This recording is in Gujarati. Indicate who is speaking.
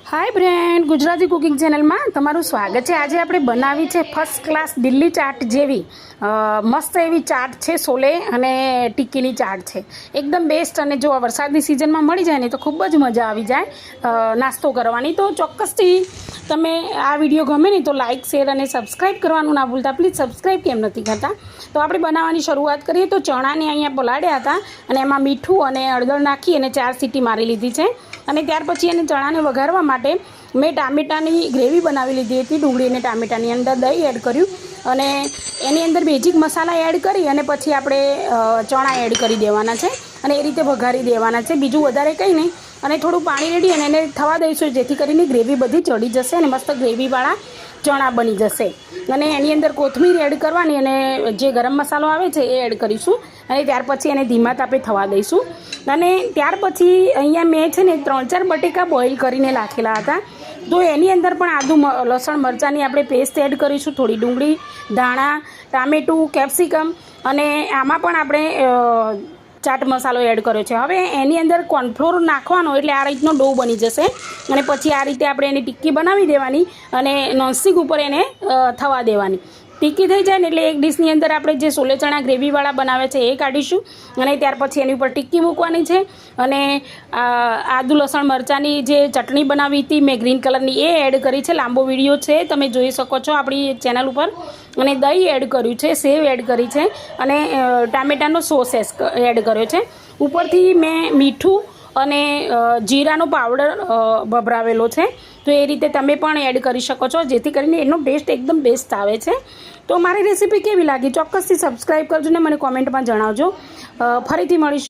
Speaker 1: Hi friend, Gujarati cooking channel में तमारू स्वागत है। आज આપણે બનાવી છે ફર્સ્ટ ક્લાસ દિલ્હી ચાટ જેવી મસ્ત એવી ચાટ છે। સોલે અને ટિક્કીની ચાટ છે, એકદમ બેસ્ટ। અને જો વરસાદની સિઝનમાં મળી જાય ને તો ખૂબ જ મજા આવી જાય નાસ્તો કરવાની। તો ચોક્કસથી તમે આ વિડીયો ગમે ને તો લાઇક શેર અને સબસ્ક્રાઈબ કરવાનું ના ભૂલતા। પ્લીઝ સબસ્ક્રાઈબ કેમ નથી કરતા? તો આપણે બનાવવાની શરૂઆત કરીએ। તો ચણાને અહીંયા પલાળ્યા હતા અને એમાં મીઠું અને હળદર નાખી અને 4 સીટી મારી લીધી છે। અને ત્યાર પછી એને ચણાને વઘારવા માટે મેં ટામેટાની ગ્રેવી બનાવી લીધી હતી। ડુંગળી અને ટામેટાની અંદર દહીં એડ કર્યું અને એની અંદર બેઝિક મસાલા એડ કરી અને પછી આપણે ચણા એડ કરી દેવાના છે અને એ રીતે વઘારી દેવાના છે। બીજું વધારે કંઈ નહીં। અને થોડું પાણી રેડી અને એને થવા દઈશું, જેથી કરીને ગ્રેવી બધી ચડી જશે અને મસ્ત ગ્રેવીવાળા ચણા બની જશે। અને એની અંદર કોથમીર એડ કરવાની અને જે ગરમ મસાલો આવે છે એ એડ કરીશું અને ત્યાર પછી એને ધીમા તાપે થવા દઈશું। અને ત્યાર પછી અહીંયા મેં છે ને 3-4 બટેકા બોઇલ કરીને રાખેલા હતા। તો એની અંદર પણ આદુ લસણ મરચાંની આપણે પેસ્ટ એડ કરીશું, થોડી ડુંગળી, ધાણા, ટામેટું, કેપ્સિકમ અને આમાં પણ આપણે ચાટ મસાલો એડ કર્યો છે। હવે એની અંદર કોર્નફ્લોર નાખવાનો એટલે આ રીતનો ડો બની જશે અને પછી આ રીતે આપણે એની ટિક્કી બનાવી દેવાની અને નોનસ્ટિક ઉપર એને થવા દેવાની। ટિક્કી થઈ જાય ને એટલે એક ડીશની અંદર આપણે જે સોલે ચણા ગ્રેવીવાળા બનાવે છે એ કાઢીશું અને ત્યાર પછી એની ઉપર ટિક્કી મૂકવાની છે અને આદુ લસણ મરચાંની જે ચટણી બનાવી હતી મેં ગ્રીન કલરની એ એડ કરી છે। લાંબો વિડીયો છે, તમે જોઈ શકો છો આપણી ચેનલ ઉપર। અને દહીં એડ કર્યું છે, સેવ એડ કરી છે અને ટામેટાનો સોસ એડ કર્યો છે। ઉપરથી મેં મીઠું અને જીરાનો પાવડર ભભરાવેલો છે। તો એ રીતે તમે પણ એડ કરી શકો છો, જેથી કરીને એનો ટેસ્ટ એકદમ બેસ્ટ આવે છે। તો મારી રેસીપી કેવી લાગી ચોક્કસથી સબસ્ક્રાઈબ કરજો ને મને કોમેન્ટમાં જણાવજો। ફરીથી મળીશું।